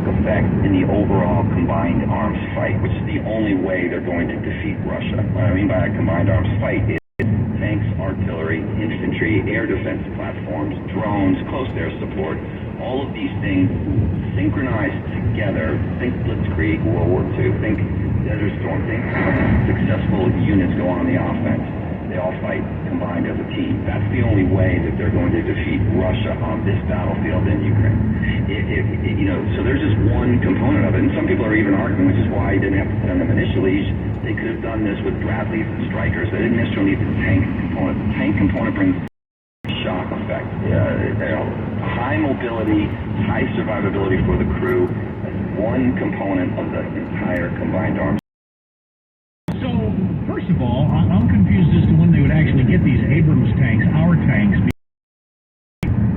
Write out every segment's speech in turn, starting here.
shock effect in the overall combined arms fight, which is the only way they're going to defeat Russia. What I mean by a combined arms fight is tanks, artillery, infantry, air defense platforms, drones, close air support, all of these things synchronized together. Think Blitzkrieg, World War II, think Desert Storm, think how successful units go on the offense. They all fight combined as a team. That's the only way that they're going to defeat Russia on this battlefield in Ukraine. So there's just one component of it. And some people are even arguing, which is why you didn't have to send them initially. They could have done this with Bradleys and Strikers. They didn't necessarily need the tank component. The tank component brings shock effect. High mobility, high survivability for the crew. That's one component of the entire combined arms. So, first of all, I'm confused as to when they would actually get these Abrams tanks, our tanks.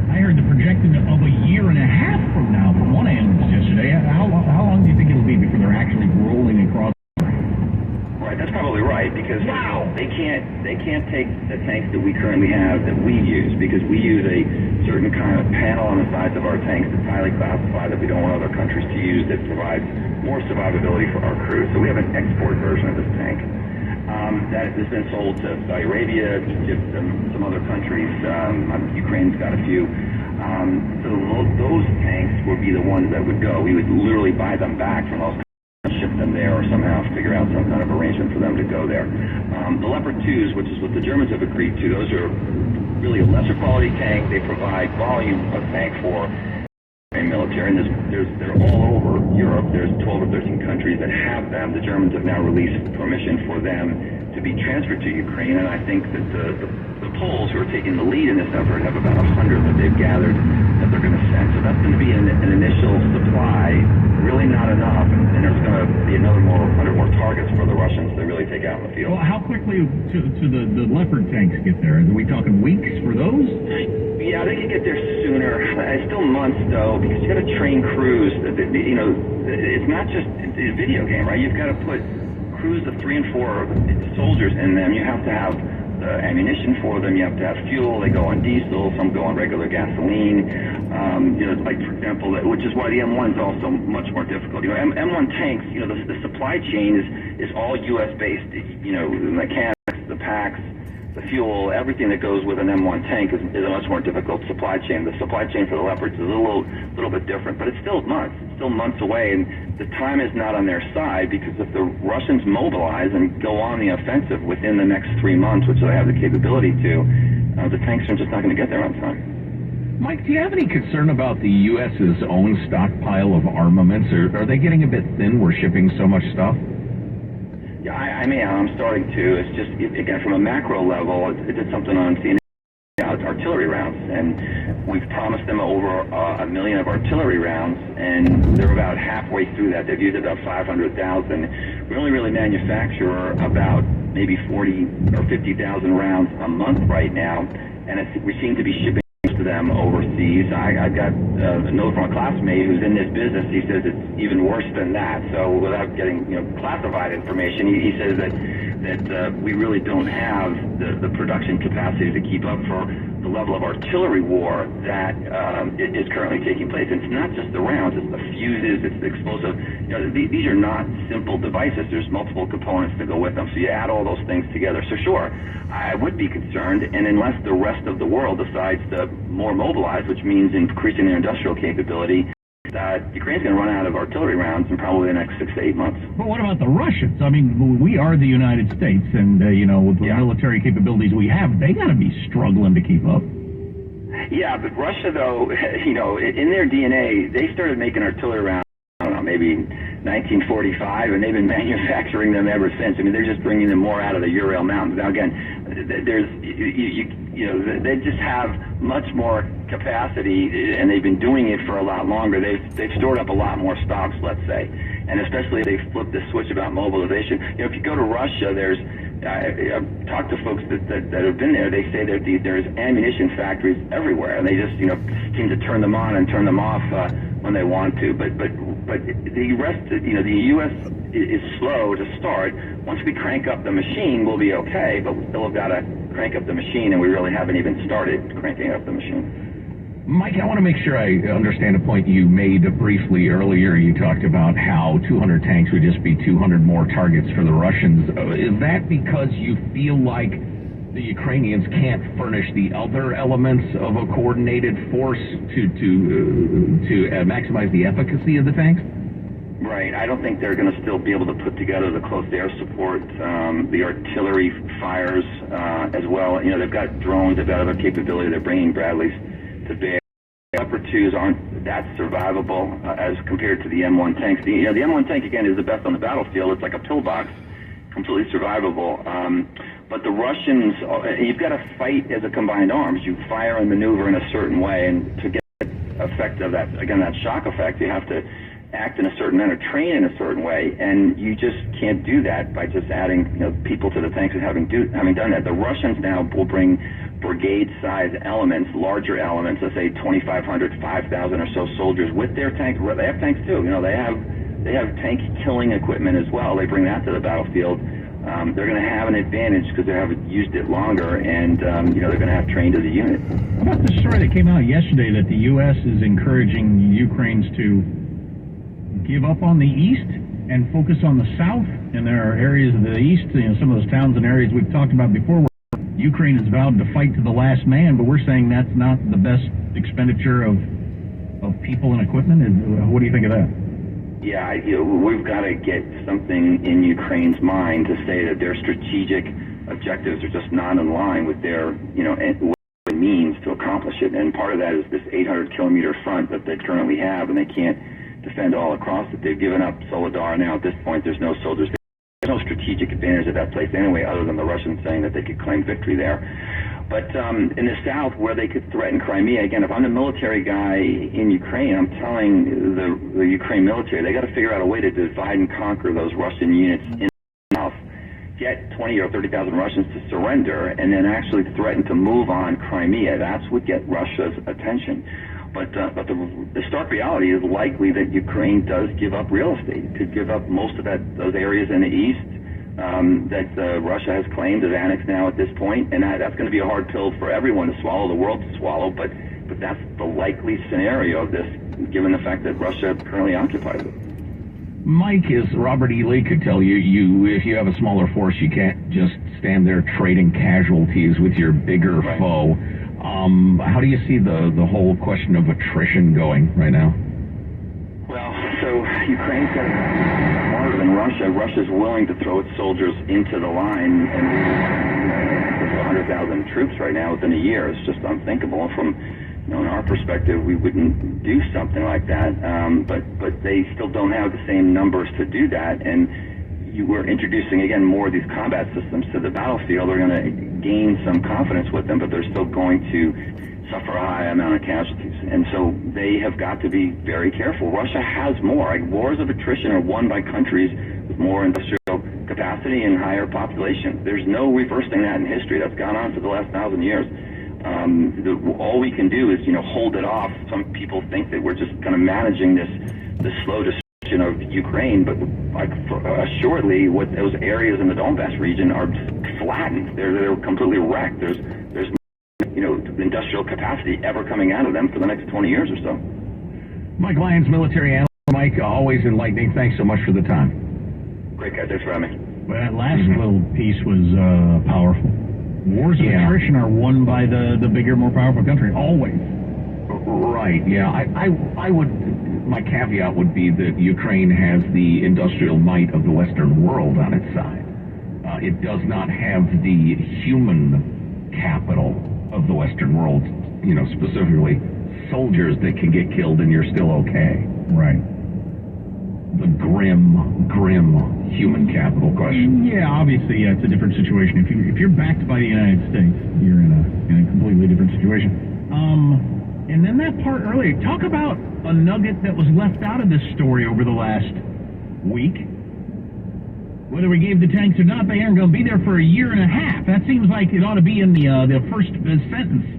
I heard the projection of a year and a half from now from one analyst yesterday. How long do you think it'll be before they're actually rolling across? Right, that's probably right, because they can't take the tanks that we currently have that we use, because we use a certain kind of panel on the sides of our tanks that's highly classified that we don't want other countries to use, that provides more survivability for our crew. So we have an export version of this tank that has been sold to Saudi Arabia, Egypt, and some other countries. Ukraine's got a few. So those tanks would be the ones that would go. We would literally buy them back from those countries, ship them there, or somehow figure out some kind of arrangement for them to go there. The Leopard 2s, which is what the Germans have agreed to, those are really a lesser quality tank. They provide volume of tank for military, and they're all over Europe. There's 12 or 13 countries that have them. The Germans have now released permission for them to be transferred to Ukraine, and I think that the Poles, who are taking the lead in this effort, have about 100 that they've gathered that they're going to send. So that's going to be an initial supply, really not enough, and there's going to be another 100 more targets for the Russians to really take out in the field. Well, how quickly to the Leopard tanks get there? Are we talking weeks for those? Yeah, they can get there sooner. It's still months, though, because you got to train crews. It's not just a video game, right? You've got to put crews of 3 and 4 soldiers in them. You have to have the ammunition for them. You have to have fuel. They go on diesel. Some go on regular gasoline. Like, for example, which is why the M1 is also much more difficult. M1 tanks, the supply chain is all U.S.-based. The mechanics, the packs, the fuel, everything that goes with an M1 tank is a much more difficult supply chain. The supply chain for the Leopards is a little bit different, but it's still months. It's still months away, and the time is not on their side, because if the Russians mobilize and go on the offensive within the next 3 months, which they have the capability to, the tanks are just not going to get there on time. Mike, do you have any concern about the U.S.'s own stockpile of armaments? Are they getting a bit thin? We're shipping so much stuff? Yeah, I'm starting to. It's just, again, from a macro level, it did something on CNN, artillery rounds, and we've promised them over 1 million of artillery rounds, and they're about halfway through that. They've used about 500,000. We only really manufacture about maybe 40 or 50,000 rounds a month right now, and we seem to be shipping to them overseas. I got a note from a classmate who's in this business. He says it's even worse than that. So without getting classified information, he says that we really don't have the production capacity to keep up for the level of artillery war that is currently taking place. And it's not just the rounds, it's the fuses, it's the explosive. These are not simple devices. There's multiple components that go with them. So you add all those things together. So sure, I would be concerned, and unless the rest of the world decides to more mobilize, which means increasing their industrial capability, Ukraine's going to run out of artillery rounds in probably the next 6 to 8 months. But what about the Russians? I mean, we are the United States, and, with the military capabilities we have, they got to be struggling to keep up. Yeah, but Russia, though, in their DNA, they started making artillery rounds, I don't know, maybe 1945, and they've been manufacturing them ever since. I mean, they're just bringing them more out of the Ural Mountains. Now, again, they just have much more capacity, and they've been doing it for a lot longer. They've stored up a lot more stocks, let's say, and especially they've flipped the switch about mobilization. If you go to Russia, I've talked to folks that have been there. They say that there's ammunition factories everywhere, and they just seem to turn them on and turn them off when they want to. But the rest, the U.S. is slow to start. Once we crank up the machine, we'll be okay. But we still have got to crank up the machine, and we really haven't even started cranking up the machine. Mike, I want to make sure I understand a point you made briefly earlier. You talked about how 200 tanks would just be 200 more targets for the Russians. Is that because you feel like the Ukrainians can't furnish the other elements of a coordinated force to maximize the efficacy of the tanks? Right. I don't think they're going to still be able to put together the close air support, the artillery fires as well. You know, they've got drones, they've got other capability. They're bringing Bradleys to bear. The upper twos aren't that survivable as compared to the M1 tanks. The M1 tank, again, is the best on the battlefield. It's like a pillbox, completely survivable. But the Russians, you've got to fight as a combined arms. You fire and maneuver in a certain way, and to get the effect of that, again, that shock effect, you have to act in a certain manner, train in a certain way, and you just can't do that by just adding people to the tanks and having done that. The Russians now will bring brigade-size elements, larger elements, let's say 2,500, 5,000 or so soldiers with their tanks. They have tanks too. They have tank-killing equipment as well. They bring that to the battlefield. They're going to have an advantage because they have used it longer, and they're going to have trained as a unit. How about the story that came out yesterday that the U.S. is encouraging Ukrainians to give up on the east and focus on the south? And there are areas of the east, some of those towns and areas we've talked about before, where Ukraine has vowed to fight to the last man, but we're saying that's not the best expenditure of people and equipment. What do you think of that? Yeah, we've got to get something in Ukraine's mind to say that their strategic objectives are just not in line with their, means to accomplish it. And part of that is this 800-kilometer front that they currently have, and they can't defend all across it. They've given up Soledar now. At this point, there's no soldiers. There's no strategic advantage of that place anyway, other than the Russians saying that they could claim victory there. But in the south, where they could threaten Crimea, again, if I'm the military guy in Ukraine, I'm telling the Ukraine military, they got to figure out a way to divide and conquer those Russian units in the south, get 20 or 30,000 Russians to surrender, and then actually threaten to move on Crimea. That's what get Russia's attention. But the stark reality is likely that Ukraine does give up real estate. It could give up most of those areas in the east that Russia has claimed as annexed now at this point, and that's going to be a hard pill for everyone to swallow, the world to swallow. But that's the likely scenario of this, given the fact that Russia currently occupies it. Mike, as Robert E. Lee could tell you, if you have a smaller force, you can't just stand there trading casualties with your bigger foe. How do you see the whole question of attrition going right now? Well, so Ukraine's got smarter than Russia. Russia's willing to throw its soldiers into the line, and 100,000 troops right now within a year is just unthinkable. From in our perspective, we wouldn't do something like that. But they still don't have the same numbers to do that, and we're introducing, again, more of these combat systems to the battlefield. They're going to gain some confidence with them, but they're still going to suffer a high amount of casualties. And so they have got to be very careful. Russia has more. Wars of attrition are won by countries with more industrial capacity and higher population. There's no reversing that in history. That's gone on for the last 1,000 years. All we can do is, hold it off. Some people think that we're just kind of managing this slow destruction of Ukraine, but assuredly, what those areas in the Donbass region are flattened. They're completely wrecked. There's industrial capacity ever coming out of them for the next 20 years or so. Mike Lyons, military analyst. Mike, always enlightening. Thanks so much for the time. Great, guys. Thanks for having me. Well, that last little piece was powerful. Wars of attrition are won by the bigger, more powerful country, always. Right, yeah. I would, my caveat would be that Ukraine has the industrial might of the Western world on its side. It does not have the human capital of the Western world, specifically soldiers that can get killed and you're still okay. Right. The grim human capital question. Yeah, obviously, it's a different situation. If you're backed by the United States, you're in a completely different situation. And then that part earlier, talk about a nugget that was left out of this story over the last week. Whether we gave the tanks or not, they aren't going to be there for a year and a half. That seems like it ought to be in the first sentence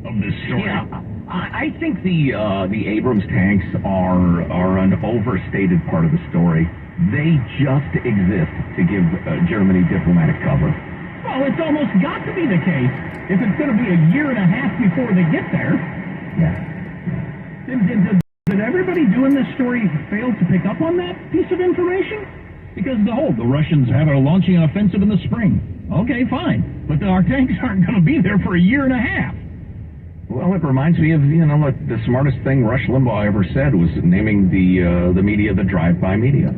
of this story. Yeah, I think the Abrams tanks are an overstated part of the story. They just exist to give Germany diplomatic cover. Well, it's almost got to be the case if it's going to be a year and a half before they get there. Did everybody doing this story fail to pick up on that piece of information? Because the Russians are launching an offensive in the spring. Okay, fine. But our tanks aren't going to be there for a year and a half. Well, it reminds me of, like the smartest thing Rush Limbaugh ever said was naming the media the drive-by media.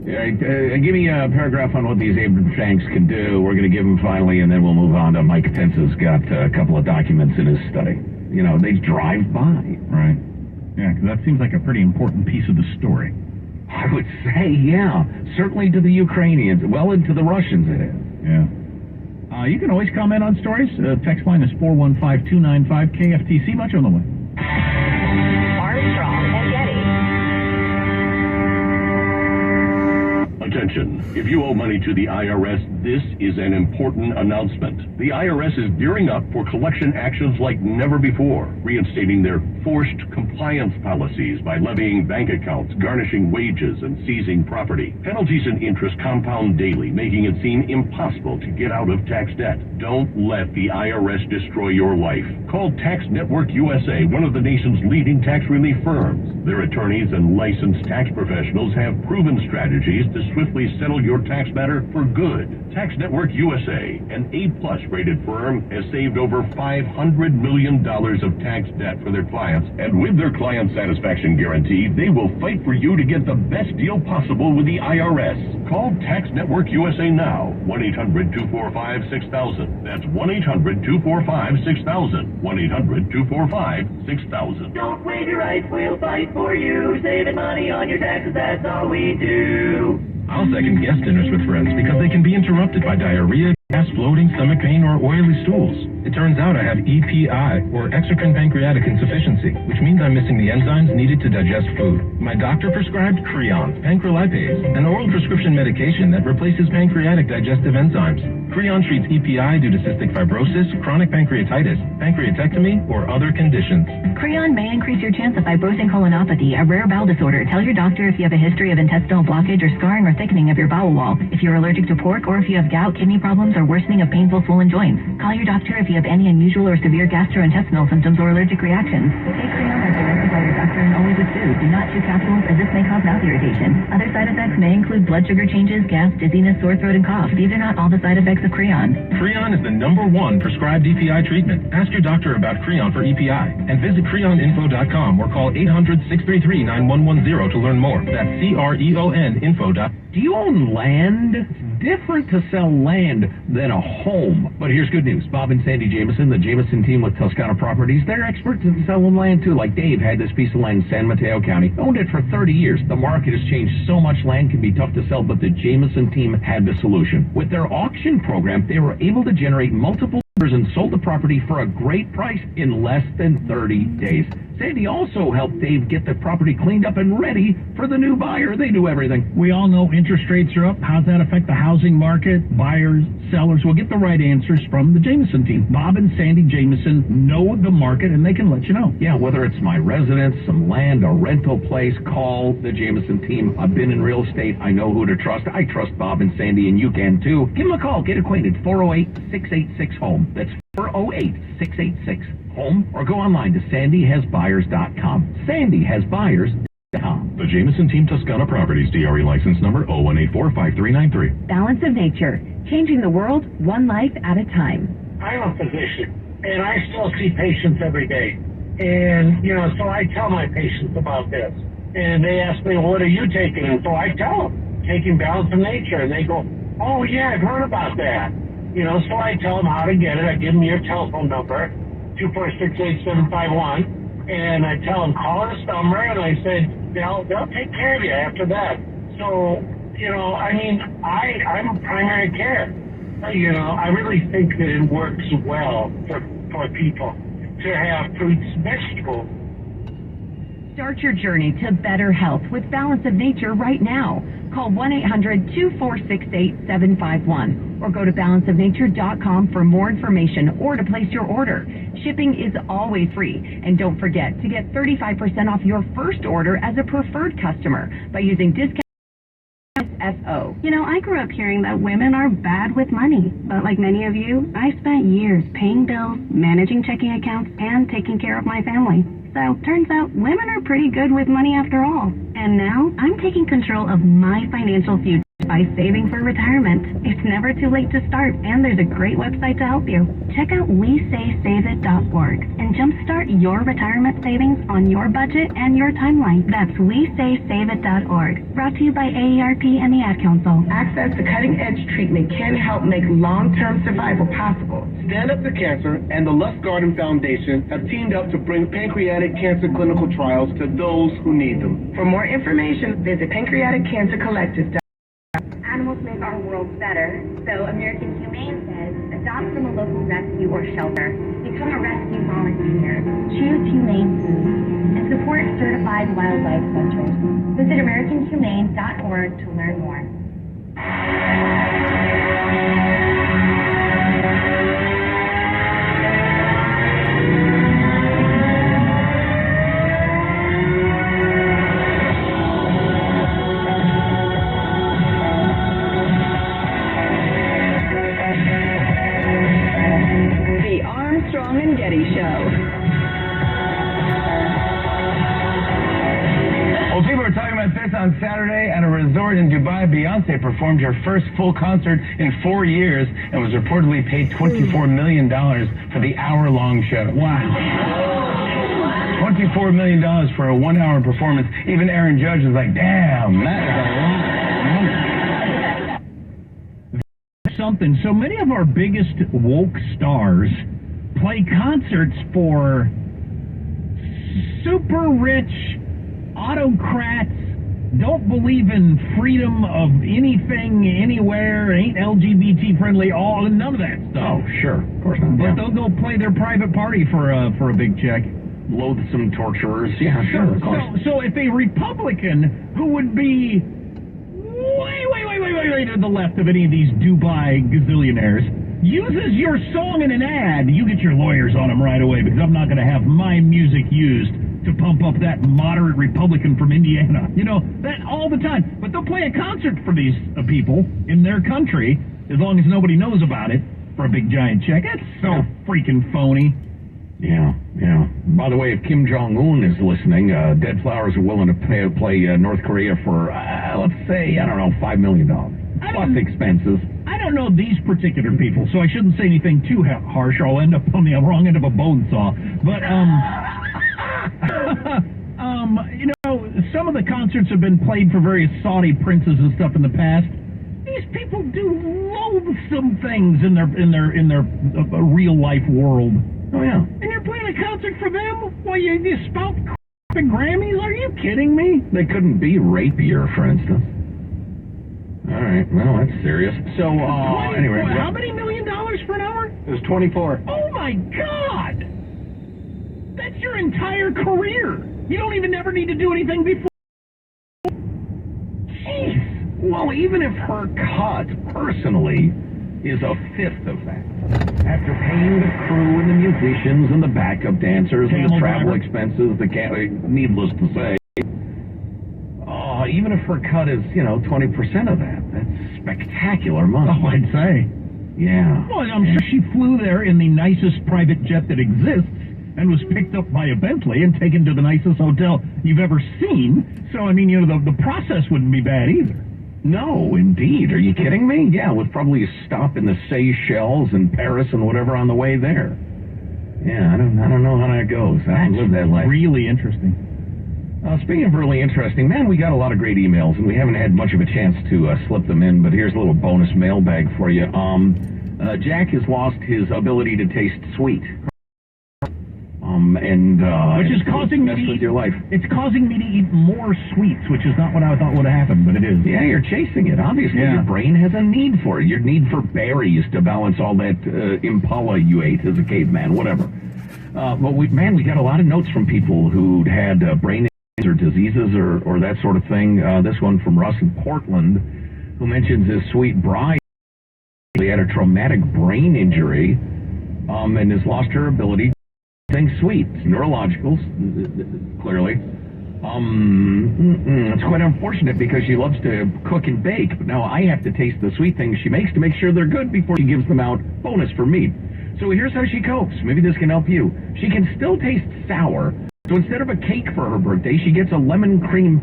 Give me a paragraph on what these Abrams tanks can do. We're going to give them finally, and then we'll move on to Mike Pence's got a couple of documents in his study. They drive by. Right. Yeah, because that seems like a pretty important piece of the story. I would say, yeah. Certainly to the Ukrainians. Well, and to the Russians it is. Yeah. You can always comment on stories. Text line is 415-295-KFTC. Much on the way. Armstrong and Getty. Attention. If you owe money to the IRS, this is an important announcement. The IRS is gearing up for collection actions like never before, reinstating their forced compliance policies by levying bank accounts, garnishing wages, and seizing property. Penalties and interest compound daily, making it seem impossible to get out of tax debt. Don't let the IRS destroy your life. Call Tax Network USA, one of the nation's leading tax relief firms. Their attorneys and licensed tax professionals have proven strategies to swiftly settle your tax matter for good. Tax Network USA, an A-plus rated firm, has saved over $500 million of tax debt for their clients, and with their client satisfaction guarantee, they will fight for you to get the best deal possible with the IRS. Call Tax Network USA now, 1-800-245-6000. That's 1-800-245-6000. 1-800-245-6000. Don't wave your rights, we'll fight for you. Saving money on your taxes, that's all we do. I'll second guest dinners with friends because they can be interrupted by diarrhea, gas, bloating, stomach pain, or oily stools. It turns out I have EPI, or exocrine pancreatic insufficiency, which means I'm missing the enzymes needed to digest food. My doctor prescribed Creon, pancrelipase, an oral prescription medication that replaces pancreatic digestive enzymes. Creon treats EPI due to cystic fibrosis, chronic pancreatitis, pancreatectomy, or other conditions. Creon may increase your chance of fibrosing colonopathy, a rare bowel disorder. Tell your doctor if you have a history of intestinal blockage or scarring or thickening of your bowel wall, if you're allergic to pork, or if you have gout, kidney problems, or worsening of painful swollen joints. Call your doctor if you have any unusual or severe gastrointestinal symptoms or allergic reactions. Take Creon as directed by your doctor and only with food. Do not chew capsules, as this may cause mouth irritation. Other side effects may include blood sugar changes, gas, dizziness, sore throat, and cough. These are not all the side effects of Creon. Creon is the #1 prescribed EPI treatment. Ask your doctor about Creon for EPI and visit creoninfo.com or call 800-633-9110 to learn more. That's CREON-info.com. Do you own land? It's different to sell land than a home. But here's good news. Bob and Sandy Jameson, the Jameson team with Toscana Properties, they're experts in selling land too. Like Dave had this piece of land in San Mateo County, owned it for 30 years. The market has changed so much, land can be tough to sell, but the Jameson team had the solution. With their auction program, they were able to generate multiple offers and sold the property for a great price in less than 30 days. Sandy also helped Dave get the property cleaned up and ready for the new buyer. They do everything. We all know interest rates are up. How's that affect the housing market? Buyers, sellers will get the right answers from the Jameson team. Bob and Sandy Jameson know the market, and they can let you know. Yeah, whether it's my residence, some land, a rental place, call the Jameson team. I've been in real estate. I know who to trust. I trust Bob and Sandy, and you can too. Give them a call. Get acquainted. 408-686-HOME. That's 408-686-HOME. Or go online to sandyhasbuyers.com. sandyhasbuyers.com. The Jameson Team Toscana Properties DRE license number 01845393. Balance of nature, changing the world one life at a time. I'm a physician, and I still see patients every day. And, so I tell my patients about this. And they ask me, what are you taking? And so I tell them, taking Balance of Nature. And they go, oh, yeah, I've heard about that. So I tell them how to get it. I give them your telephone number, 246-8751. And I tell them, call this number. And I said, they'll take care of you after that. So, I'm a primary care. I really think that it works well for people to have fruits, vegetables. Start your journey to better health with Balance of Nature right now. Call 1-800-246-8751 or go to balanceofnature.com for more information or to place your order. Shipping is always free. And don't forget to get 35% off your first order as a preferred customer by using discount FO. You know, I grew up hearing that women are bad with money, but like many of you, I spent years paying bills, managing checking accounts, and taking care of my family. So, turns out women are pretty good with money after all. And now, I'm taking control of my financial future by saving for retirement. It's never too late to start, and there's a great website to help you. Check out WeSaySaveIt.org and jumpstart your retirement savings on your budget and your timeline. That's WeSaySaveIt.org. Brought to you by AARP and the Ad Council. Access to cutting-edge treatment can help make long-term survival possible. Stand Up to Cancer and the Lustgarten Foundation have teamed up to bring pancreatic cancer clinical trials to those who need them. For more information, visit pancreaticcancercollective.org. Animals make our world better, so American Humane says adopt from a local rescue or shelter, become a rescue volunteer, choose humane foods, and support certified wildlife centers. Visit AmericanHumane.org to learn more. Well, people are talking about this on Saturday at a resort in Dubai. Beyonce performed her first full concert in 4 years and was reportedly paid $24 million for the hour-long show. Wow. $24 million for a 1-hour performance. Even Aaron Judge was like, damn, that is a lot of money. Something. So many of our biggest woke stars play concerts for super rich autocrats, don't believe in freedom of anything, anywhere, ain't LGBT friendly, all none of that stuff. Oh, sure, of course not. But they'll go play their private party for a big check. Loathsome torturers. Yeah, sure, of course. So if a Republican who would be way to the left of any of these Dubai gazillionaires uses your song in an ad, you get your lawyers on them right away, because I'm not going to have my music used to pump up that moderate Republican from Indiana. You know, that all the time. But they'll play a concert for these people in their country, as long as nobody knows about it, for a big giant check. That's so freaking phony. Yeah. By the way, if Kim Jong-un is listening, Dead Flowers are willing to play North Korea for, let's say, I don't know, $5 million. Plus expenses. I don't know these particular people, so I shouldn't say anything too harsh, or I'll end up on the wrong end of a bone saw. But, you know, some of the concerts have been played for various Saudi princes and stuff in the past. These people do loathsome things in their real life world. Oh yeah. And you're playing a concert for them while you spout crap Grammys? Are you kidding me? They couldn't be rapier, for instance. All right, well, that's serious. So, anyway. How many $1 million for an hour? It was 24. Oh my God! That's your entire career. You don't even ever need to do anything before. Jeez. Well, even if her cut, personally, is a fifth of that. After paying the crew and the musicians and the backup dancers and the travel expenses, needless to say, even if her cut is, 20% of that, that's spectacular money. Oh, I'd say. Yeah. Well, I'm sure she flew there in the nicest private jet that exists and was picked up by a Bentley and taken to the nicest hotel you've ever seen. So, I mean, the process wouldn't be bad either. No, indeed. Are you kidding me? Yeah, with probably a stop in the Seychelles and Paris and whatever on the way there. Yeah, I don't know how that goes. I haven't lived that life. Really interesting. Speaking of really interesting, man, we got a lot of great emails, and we haven't had much of a chance to slip them in, but here's a little bonus mailbag for you. Jack has lost his ability to taste sweet. Which is causing me to eat your life. It's causing me to eat more sweets, which is not what I thought would have happened, but it is. Yeah, you're chasing it. Obviously, your brain has a need for it. Your need for berries to balance all that impala you ate as a caveman, whatever. But we got a lot of notes from people who'd had brain or diseases or that sort of thing. This one from Russ in Portland, who mentions his sweet bride. He had a traumatic brain injury and has lost her ability to think sweet. Neurological, clearly. It's quite unfortunate because she loves to cook and bake, but now I have to taste the sweet things she makes to make sure they're good before she gives them out. Bonus for me. So here's how she copes. Maybe this can help you. She can still taste sour, so instead of a cake for her birthday, she gets a lemon cream